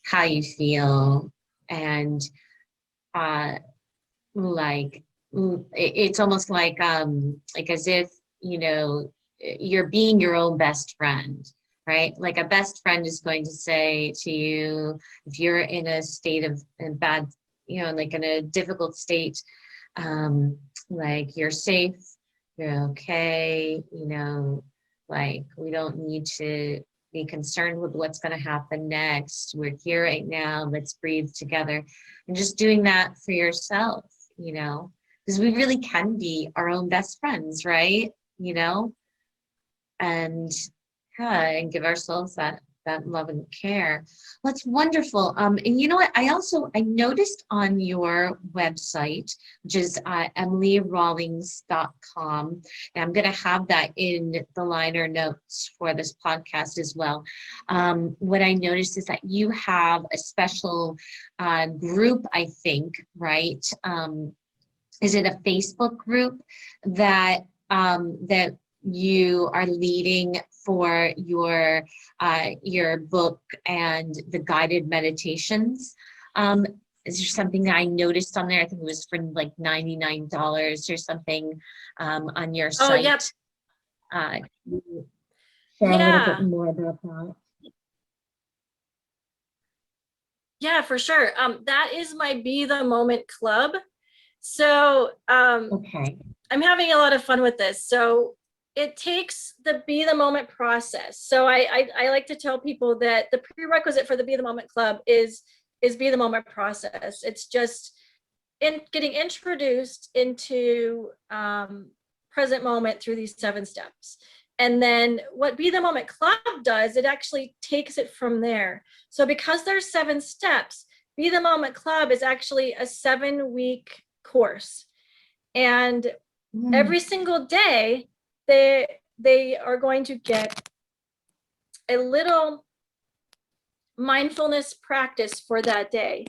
how you feel. And like it's almost like as if you're being your own best friend, right? Like a best friend is going to say to you, if you're in a state of bad, like in a difficult state, like you're safe, you're okay, like we don't need to be concerned with what's going to happen next. We're here right now. Let's breathe together. And just doing that for yourself, because we really can be our own best friends, right? And and give ourselves that love and care. Well, that's wonderful. And you know what? I noticed on your website, which is EmilieRawlings.com, and I'm going to have that in the liner notes for this podcast as well. What I noticed is that you have a special group, I think, right? Is it a Facebook group that that you are leading for your book and the guided meditations? Is there something that I noticed on there? I think it was for like $99 or something on your site. Oh, yep. Share a little bit more about that. Yeah, for sure. That is my Be the Moment Club. So Okay. I'm having a lot of fun with this. So it takes the Be the Moment process. So I like to tell people that the prerequisite for the Be the Moment Club is Be the Moment process. It's just getting introduced into present moment through these 7 steps. And then what Be the Moment Club does, it actually takes it from there. So because there's 7 steps, Be the Moment Club is actually a 7-week course. And every single day, they are going to get a little mindfulness practice for that day.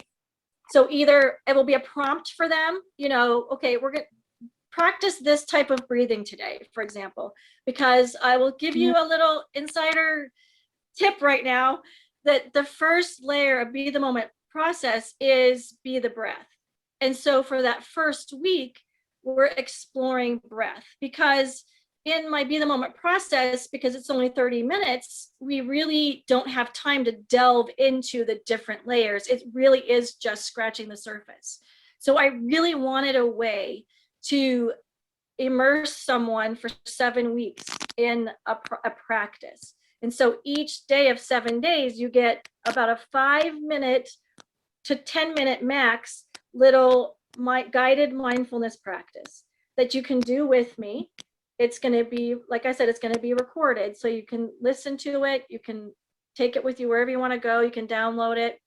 So either it will be a prompt for them, okay, we're going to practice this type of breathing today, for example, because I will give you a little insider tip right now that the first layer of Be the Moment process is be the breath. And so for that first week, we're exploring breath, because in my Be the Moment process, because it's only 30 minutes, we really don't have time to delve into the different layers. It really is just scratching the surface. So I really wanted a way to immerse someone for 7 weeks in a practice. And so each day of 7 days, you get about a 5-minute to 10-minute max little guided mindfulness practice that you can do with me. It's going to be, like I said, it's going to be recorded. So you can listen to it. You can take it with you wherever you want to go. You can download it.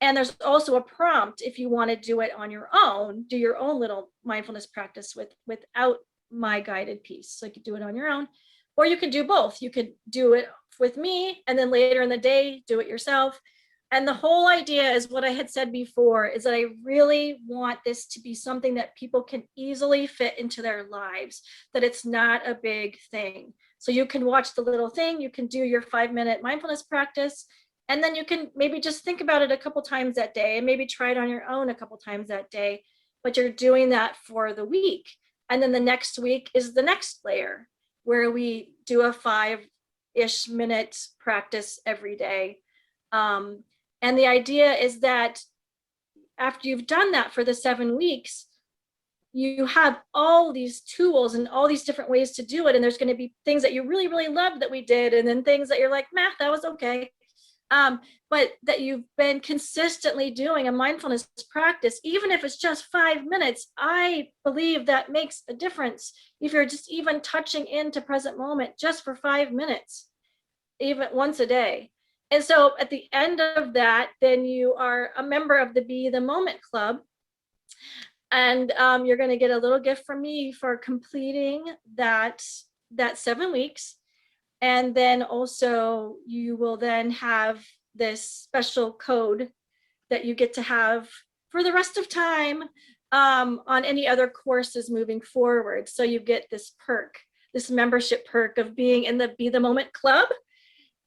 And there's also a prompt if you want to do it on your own, do your own little mindfulness practice without my guided piece. So you could do it on your own, or you could do both. You could do it with me, and then later in the day, do it yourself. And the whole idea is what I had said before, is that I really want this to be something that people can easily fit into their lives, that it's not a big thing. So you can watch the little thing, you can do your 5-minute mindfulness practice, and then you can maybe just think about it a couple times that day and maybe try it on your own a couple times that day, but you're doing that for the week. And then the next week is the next layer where we do a 5-ish minute practice every day. And the idea is that after you've done that for the 7 weeks, you have all these tools and all these different ways to do it. And there's going to be things that you really, really loved that we did. And then things that you're like, nah, that was okay. But that you've been consistently doing a mindfulness practice, even if it's just 5 minutes, I believe that makes a difference. If you're just even touching into present moment just for 5 minutes, even once a day. And so at the end of that, then you are a member of the Be the Moment Club. And you're going to get a little gift from me for completing that 7 weeks. And then also you will then have this special code that you get to have for the rest of time on any other courses moving forward. So you get this perk, this membership perk of being in the Be the Moment Club.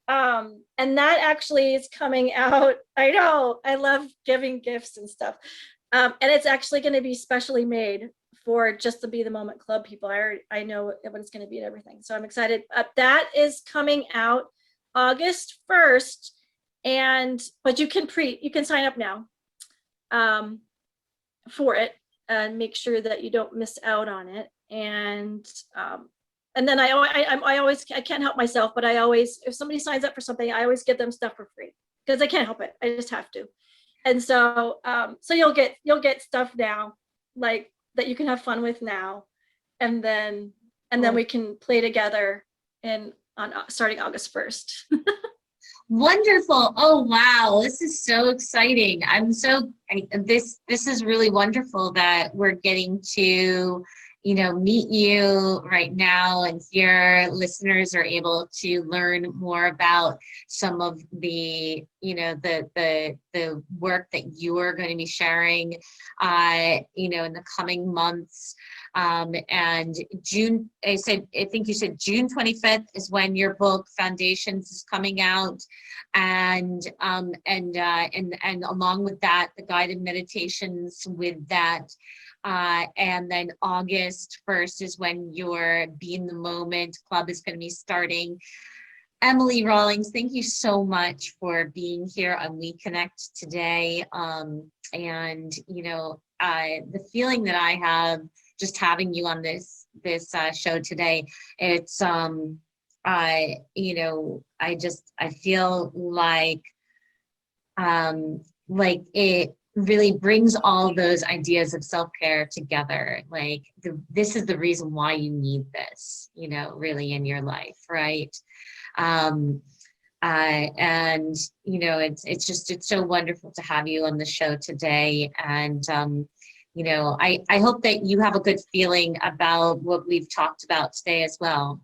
And that actually is coming out. I know, I love giving gifts and stuff. And it's actually going to be specially made for just the Be the Moment Club people. I know what it's going to be and everything. So I'm excited. That is coming out August 1st. But you can sign up now for it and make sure that you don't miss out on it. And then I can't help myself, but if somebody signs up for something, I always give them stuff for free because I can't help it. I just have to. And so, so you'll get stuff now, like that you can have fun with now, and then we can play together starting August 1st. Wonderful. Oh, wow. This is so exciting. This is really wonderful that we're getting to, meet you right now, and your listeners are able to learn more about some of the, the work that you are going to be sharing, in the coming months. And June, I think you said June 25th is when your book Foundations is coming out. And along with that, the guided meditations with that. And then August 1st is when your Be in the Moment Club is going to be starting. Emilie Rawlings, thank you so much for being here on WeConnect today. And the feeling that I have just having you on this show today, it's I feel like it really brings all those ideas of self-care together. Like this is the reason why you need this, really in your life, right? And it's so wonderful to have you on the show today. And I hope that you have a good feeling about what we've talked about today as well.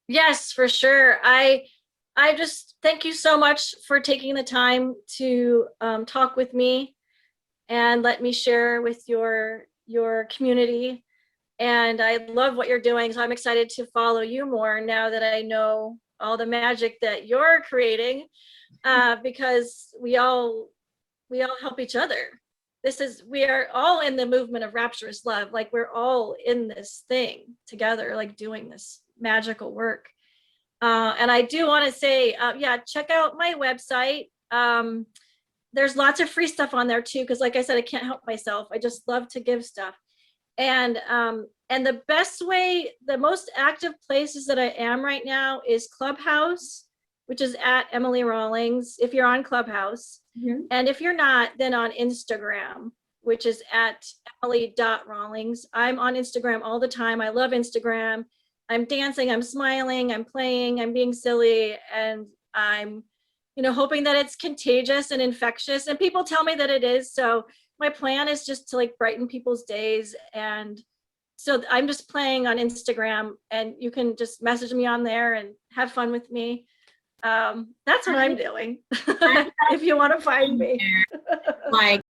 Yes, for sure. I just thank you so much for taking the time to talk with me and let me share with your community. And I love what you're doing. So I'm excited to follow you more now that I know all the magic that you're creating, because we all help each other. We are all in the movement of rapturous love. Like we're all in this thing together, like doing this magical work. And I do want to say, check out my website. there's lots of free stuff on there too, because like I said, I can't help myself. I just love to give stuff. And the best way, the most active places that I am right now is Clubhouse, which is at Emilie Rawlings, if you're on Clubhouse. Mhm. And if you're not, then on Instagram, which is at Emilie.Rawlings. I'm on Instagram all the time. I love Instagram. I'm dancing, I'm smiling, I'm playing, I'm being silly, and I'm, hoping that it's contagious and infectious. And people tell me that it is. So my plan is just to like brighten people's days. And so I'm just playing on Instagram, and you can just message me on there and have fun with me. That's what I'm doing. If you want to find me. Like